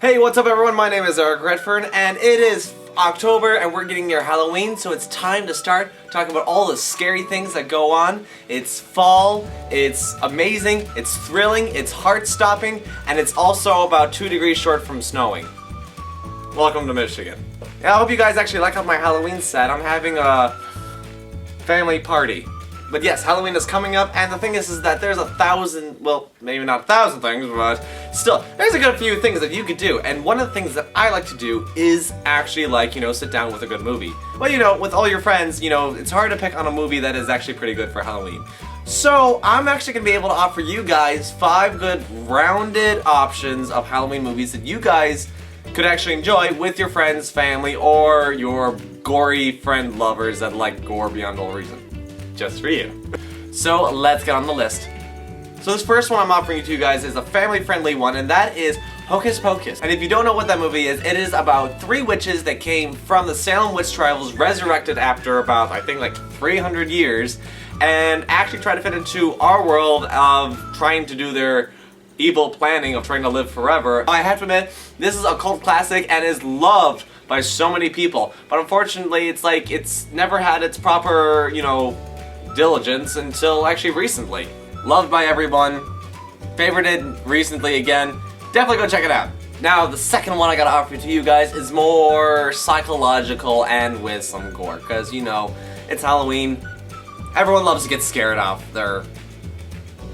Hey, what's up everyone? My name is Redfern, and it is October and we're getting near Halloween, so it's time to start talking about all the scary things that go on. It's fall, it's amazing, it's thrilling, it's heart-stopping, and it's also about 2 degrees short from snowing. Welcome to Michigan. Yeah, I hope you guys actually like my Halloween set. I'm having a family party. But yes, Halloween is coming up, and the thing is that there's 1,000, well, maybe not 1,000 things, but still, there's a good few things that you could do, and one of the things that I like to do is actually, like, sit down with a good movie. Well, with all your friends, it's hard to pick on a movie that is actually pretty good for Halloween. So, I'm actually going to be able to offer you guys 5 good, rounded options of Halloween movies that you guys could actually enjoy with your friends, family, or your gory friend lovers that like gore beyond all reason. Just for you. So let's get on the list. So this first one I'm offering to you guys is a family-friendly one, and that is Hocus Pocus. And if you don't know what that movie is, it is about 3 witches that came from the Salem witch trials, resurrected after about, I think, like 300 years, and actually try to fit into our world of trying to do their evil planning of trying to live forever. I have to admit, this is a cult classic and is loved by so many people, but unfortunately it's never had its proper, diligence until actually recently. Loved by everyone, favorited recently again. Definitely go check it out. Now, the second one I gotta offer to you guys is more psychological and with some gore, because it's Halloween. Everyone loves to get scared off their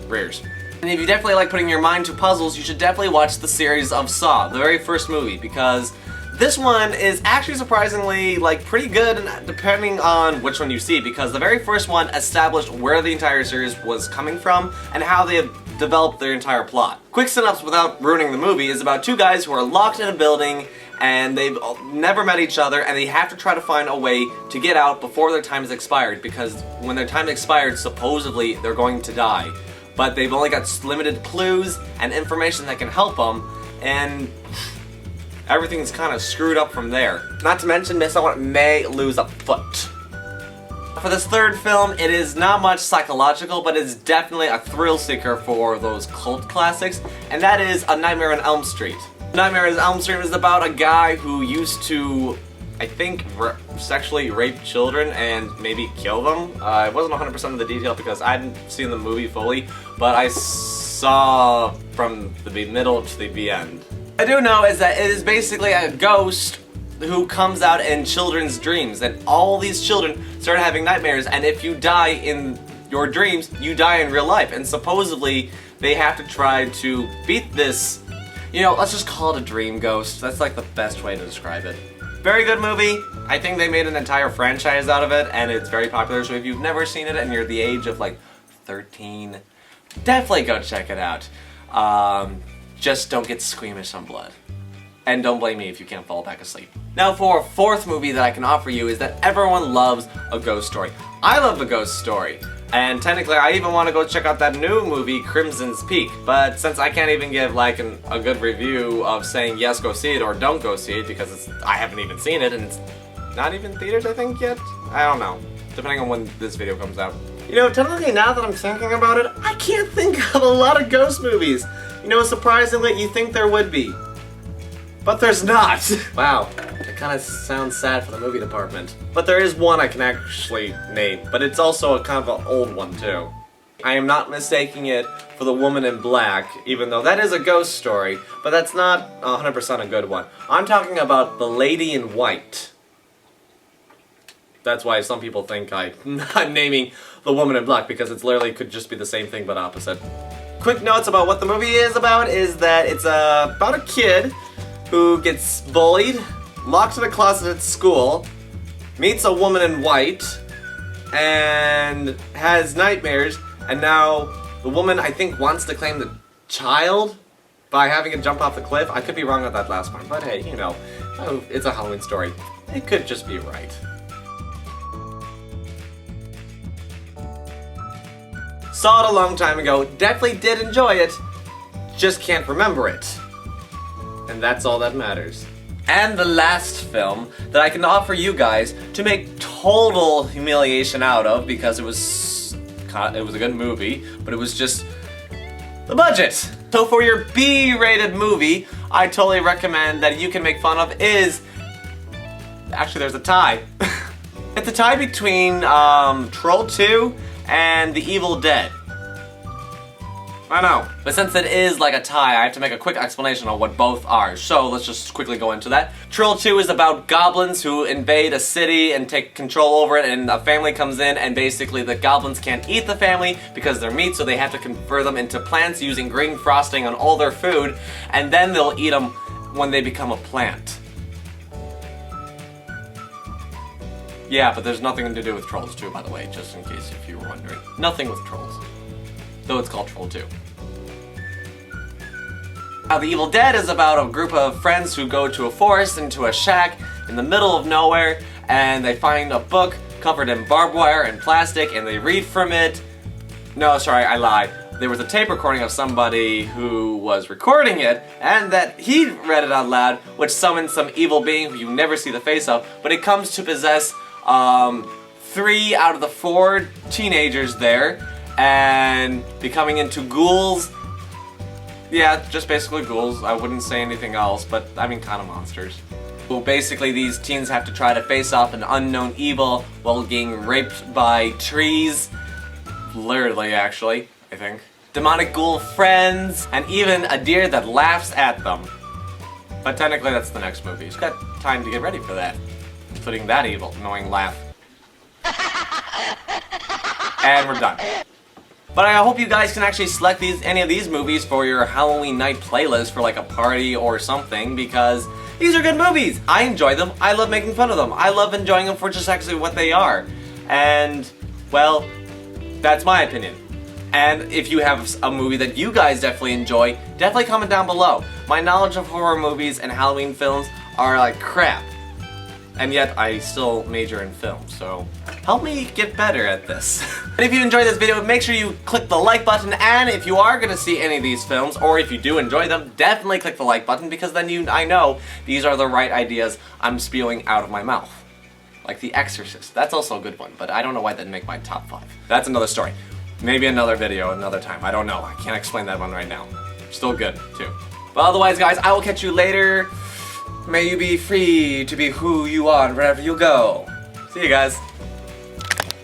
rears. And if you definitely like putting your mind to puzzles, you should definitely watch the series of Saw, the very first movie, because this one is actually surprisingly, pretty good depending on which one you see, because the very first one established where the entire series was coming from and how they have developed their entire plot. Quick synopsis without ruining the movie is about 2 guys who are locked in a building and they've never met each other, and they have to try to find a way to get out before their time is expired, because when their time expired, supposedly they're going to die. But they've only got limited clues and information that can help them, and everything's kind of screwed up from there. Not to mention, someone may lose a foot. For this third film, it is not much psychological, but it's definitely a thrill seeker for those cult classics, and that is A Nightmare on Elm Street. Nightmare on Elm Street is about a guy who used to, I think, sexually rape children and maybe kill them. I wasn't 100% of the detail because I hadn't seen the movie fully, but I saw from the middle to the end. I do know is that it is basically a ghost who comes out in children's dreams, and all these children start having nightmares, and if you die in your dreams, you die in real life, and supposedly they have to try to beat this, let's just call it a dream ghost. That's like the best way to describe it. Very good movie. I think they made an entire franchise out of it, and it's very popular, so if you've never seen it and you're the age of 13, definitely go check it out. Just don't get squeamish on blood. And don't blame me if you can't fall back asleep. Now for a 4th movie that I can offer you is that everyone loves a ghost story. I love a ghost story. And technically I even want to go check out that new movie, Crimson's Peak. But since I can't even give a good review of saying yes, go see it, or don't go see it, because I haven't even seen it and it's not even in theaters I think yet? I don't know. Depending on when this video comes out. Technically now that I'm thinking about it, I can't think of a lot of ghost movies. Surprisingly, you think there would be. But there's not! Wow, it kind of sounds sad for the movie department. But there is one I can actually name, but it's also a kind of an old one too. I am not mistaking it for The Woman in Black, even though that is a ghost story, but that's not 100% a good one. I'm talking about The Lady in White. That's why some people think I'm not naming The Woman in Black, because it's literally could just be the same thing but opposite. Quick notes about what the movie is about is that it's about a kid who gets bullied, locked in a closet at school, meets a woman in white, and has nightmares, and now the woman, I think, wants to claim the child by having it jump off the cliff. I could be wrong with that last one, but hey, it's a Halloween story. It could just be right. Saw it a long time ago, definitely did enjoy it, just can't remember it. And that's all that matters. And the last film that I can offer you guys to make total humiliation out of, because it was a good movie, but it was just the budget. So for your B-rated movie, I totally recommend that you can make fun of is... Actually, there's a tie. It's a tie between Troll 2 and The Evil Dead. I know. But since it is like a tie, I have to make a quick explanation on what both are. So let's just quickly go into that. Troll 2 is about goblins who invade a city and take control over it, and a family comes in, and basically the goblins can't eat the family because they're meat, so they have to convert them into plants using green frosting on all their food, and then they'll eat them when they become a plant. Yeah, but there's nothing to do with Trolls 2, by the way, just in case if you were wondering. Nothing with Trolls. Though it's called Troll 2. Now, The Evil Dead is about a group of friends who go to a forest, into a shack in the middle of nowhere, and they find a book covered in barbed wire and plastic, and they read from it. No, sorry, I lied. There was a tape recording of somebody who was recording it, and that he read it out loud, which summons some evil being who you never see the face of, but it comes to possess 3 out of the 4 teenagers there, and becoming into ghouls. Yeah, just basically ghouls. I wouldn't say anything else, but I mean kind of monsters. Well, basically these teens have to try to face off an unknown evil while getting raped by trees. Literally, actually, I think. Demonic ghoul friends, and even a deer that laughs at them. But technically that's the next movie. You've got time to get ready for that. Including that evil, annoying laugh. And we're done. But I hope you guys can actually select any of these movies for your Halloween night playlist for like a party or something, because these are good movies. I enjoy them. I love making fun of them. I love enjoying them for just actually what they are. And, well, that's my opinion. And if you have a movie that you guys definitely enjoy, definitely comment down below. My knowledge of horror movies and Halloween films are like crap. And yet, I still major in film, so help me get better at this. And if you enjoyed this video, make sure you click the like button, and if you are gonna see any of these films, or if you do enjoy them, definitely click the like button, because then I know these are the right ideas I'm spewing out of my mouth. Like The Exorcist, that's also a good one, but I don't know why that didn't make my top 5. That's another story. Maybe another video, another time, I don't know. I can't explain that one right now. Still good, too. But otherwise, guys, I will catch you later. May you be free to be who you are wherever you go. See you guys.